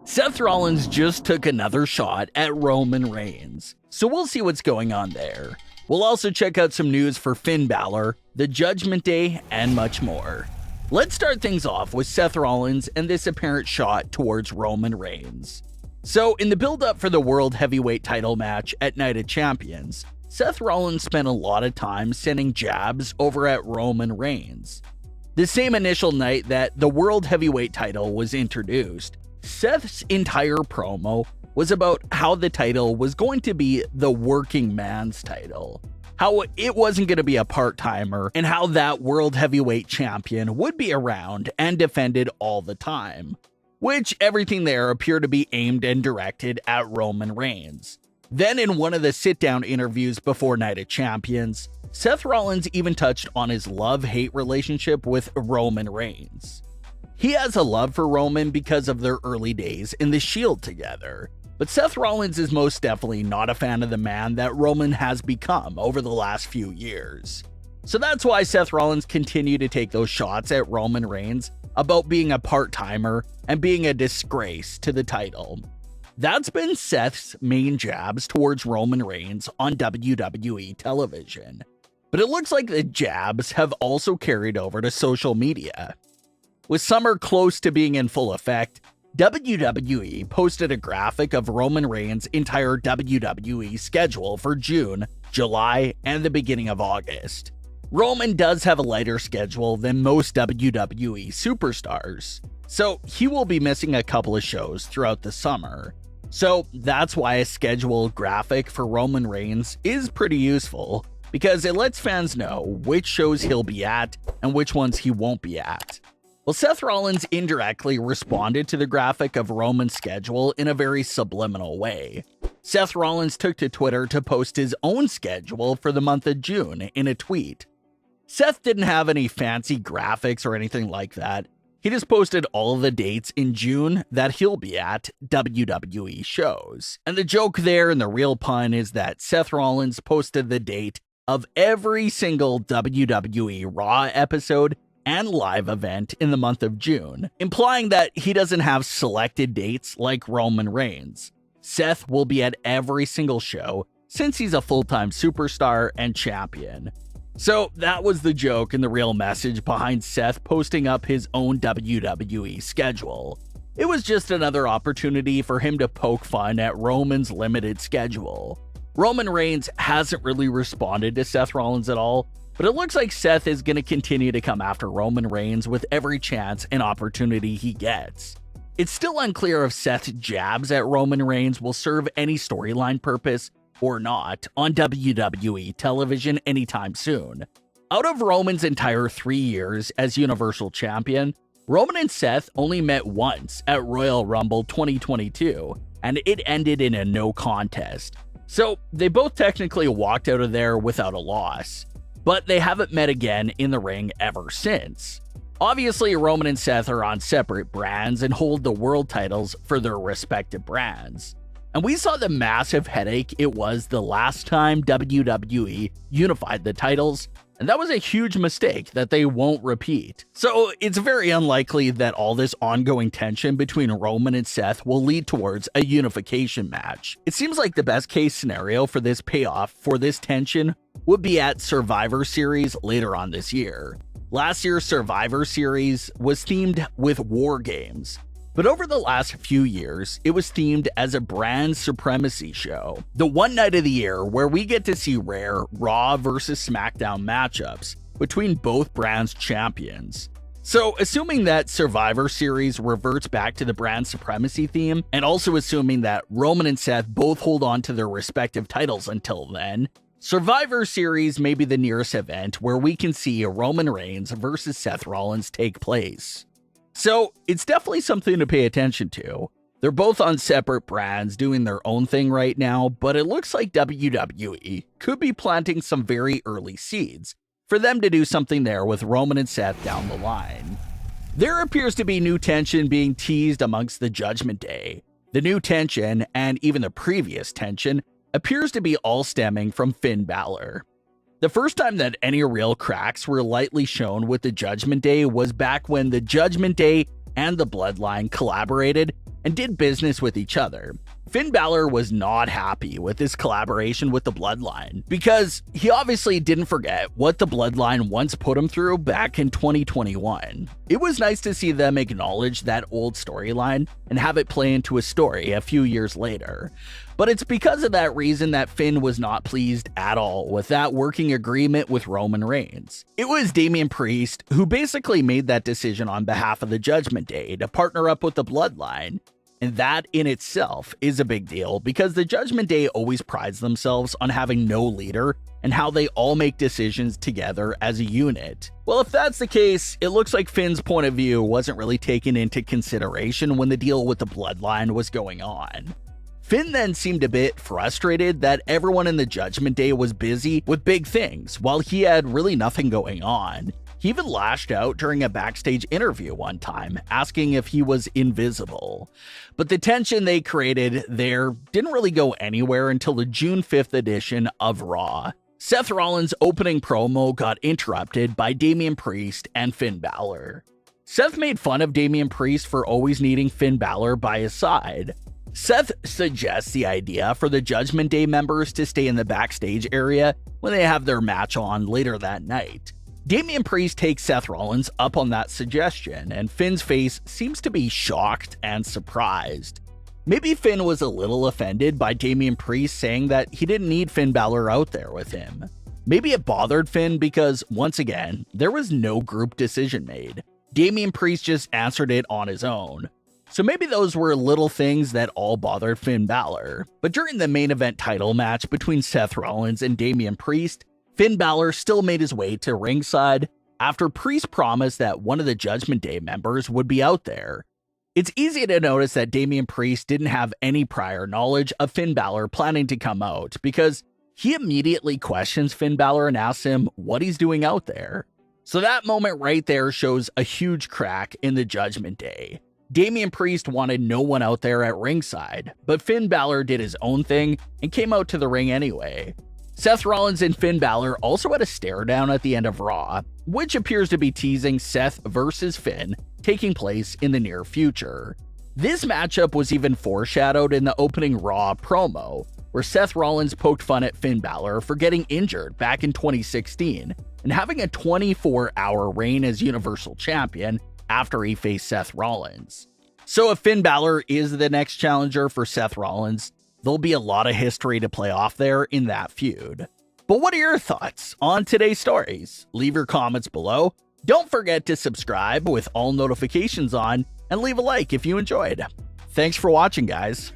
Seth Rollins just took another shot at Roman Reigns, so we'll see what's going on there. We'll also check out some news for Finn Balor, the Judgment Day, and much more. Let's start things off with Seth Rollins and this apparent shot towards Roman Reigns. So, in the build-up for the World Heavyweight title match at Night of Champions, Seth Rollins spent a lot of time sending jabs over at Roman Reigns. The same initial night that the World Heavyweight title was introduced, Seth's entire promo was about how the title was going to be the working man's title, how it wasn't going to be a part-timer, and how that World Heavyweight champion would be around and defended all the time, which everything there appeared to be aimed and directed at Roman Reigns. Then in one of the sit-down interviews before Night of Champions, Seth Rollins even touched on his love-hate relationship with Roman Reigns. He has a love for Roman because of their early days in the Shield together, but Seth Rollins is most definitely not a fan of the man that Roman has become over the last few years. So that's why Seth Rollins continued to take those shots at Roman Reigns about being a part-timer and being a disgrace to the title. That's been Seth's main jabs towards Roman Reigns on WWE television. But it looks like the jabs have also carried over to social media. With summer close to being in full effect, WWE posted a graphic of Roman Reigns' entire WWE schedule for June, July, and the beginning of August. Roman does have a lighter schedule than most WWE superstars, so he will be missing a couple of shows throughout the summer. So that's why a schedule graphic for Roman Reigns is pretty useful, because it lets fans know which shows he'll be at and which ones he won't be at. Well, Seth Rollins indirectly responded to the graphic of Roman's schedule in a very subliminal way. Seth Rollins took to Twitter to post his own schedule for the month of June in a tweet. Seth didn't have any fancy graphics or anything like that. He just posted all of the dates in June that he'll be at WWE shows. And the joke there and the real pun is that Seth Rollins posted the date of every single WWE Raw episode and live event in the month of June, implying that he doesn't have selected dates like Roman Reigns. Seth will be at every single show since he's a full-time superstar and champion. So that was the joke and the real message behind Seth posting up his own WWE schedule. It was just another opportunity for him to poke fun at Roman's limited schedule. Roman Reigns hasn't really responded to Seth Rollins at all, but it looks like Seth is going to continue to come after Roman Reigns with every chance and opportunity he gets. It's still unclear if Seth's jabs at Roman Reigns will serve any storyline purpose or not on WWE television anytime soon. Out of Roman's entire 3 years as Universal Champion, Roman and Seth only met once at Royal Rumble 2022, and it ended in a no contest. So they both technically walked out of there without a loss, but they haven't met again in the ring ever since. Obviously, Roman and Seth are on separate brands and hold the world titles for their respective brands. And we saw the massive headache it was the last time WWE unified the titles, and that was a huge mistake that they won't repeat. So it's very unlikely that all this ongoing tension between Roman and Seth will lead towards a unification match. It seems like the best case scenario for this payoff for this tension would be at Survivor Series later on this year. Last year's Survivor Series was themed with war games, but over the last few years, it was themed as a brand supremacy show. The one night of the year where we get to see rare Raw versus SmackDown matchups between both brands' champions. So assuming that Survivor Series reverts back to the brand supremacy theme, and also assuming that Roman and Seth both hold on to their respective titles until then, Survivor Series may be the nearest event where we can see Roman Reigns versus Seth Rollins take place. So it's definitely something to pay attention to. They're both on separate brands doing their own thing right now, but it looks like WWE could be planting some very early seeds for them to do something there with Roman and Seth down the line. There appears to be new tension being teased amongst the Judgment Day. The new tension, and even the previous tension, appears to be all stemming from Finn Balor. The first time that any real cracks were lightly shown with the Judgment Day was back when the Judgment Day and the Bloodline collaborated and did business with each other. Finn Balor was not happy with this collaboration with the Bloodline because he obviously didn't forget what the Bloodline once put him through back in 2021. It was nice to see them acknowledge that old storyline and have it play into a story a few years later. But it's because of that reason that Finn was not pleased at all with that working agreement with Roman Reigns. It was Damian Priest who basically made that decision on behalf of the Judgment Day to partner up with the Bloodline. And that in itself is a big deal because the Judgment Day always prides themselves on having no leader and how they all make decisions together as a unit. Well, if that's the case, it looks like Finn's point of view wasn't really taken into consideration when the deal with the Bloodline was going on. Finn then seemed a bit frustrated that everyone in the Judgment Day was busy with big things while he had really nothing going on. He even lashed out during a backstage interview one time, asking if he was invisible. But the tension they created there didn't really go anywhere until the June 5th edition of Raw. Seth Rollins' opening promo got interrupted by Damian Priest and Finn Balor. Seth made fun of Damian Priest for always needing Finn Balor by his side. Seth suggests the idea for the Judgment Day members to stay in the backstage area when they have their match on later that night. Damian Priest takes Seth Rollins up on that suggestion, and Finn's face seems to be shocked and surprised. Maybe Finn was a little offended by Damian Priest saying that he didn't need Finn Balor out there with him. Maybe it bothered Finn because, once again, there was no group decision made. Damian Priest just answered it on his own. So maybe those were little things that all bothered Finn Balor. But during the main event title match between Seth Rollins and Damian Priest, Finn Balor still made his way to ringside after Priest promised that one of the Judgment Day members would be out there. It's easy to notice that Damian Priest didn't have any prior knowledge of Finn Balor planning to come out because he immediately questions Finn Balor and asks him what he's doing out there. So that moment right there shows a huge crack in the Judgment Day. Damian Priest wanted no one out there at ringside, but Finn Balor did his own thing and came out to the ring anyway. Seth Rollins and Finn Balor also had a stare down at the end of Raw, which appears to be teasing Seth versus Finn taking place in the near future. This matchup was even foreshadowed in the opening Raw promo, where Seth Rollins poked fun at Finn Balor for getting injured back in 2016 and having a 24-hour reign as Universal Champion after he faced Seth Rollins. So if Finn Balor is the next challenger for Seth Rollins, there'll be a lot of history to play off there in that feud. But what are your thoughts on today's stories? Leave your comments below. Don't forget to subscribe with all notifications on and leave a like if you enjoyed. Thanks for watching, guys.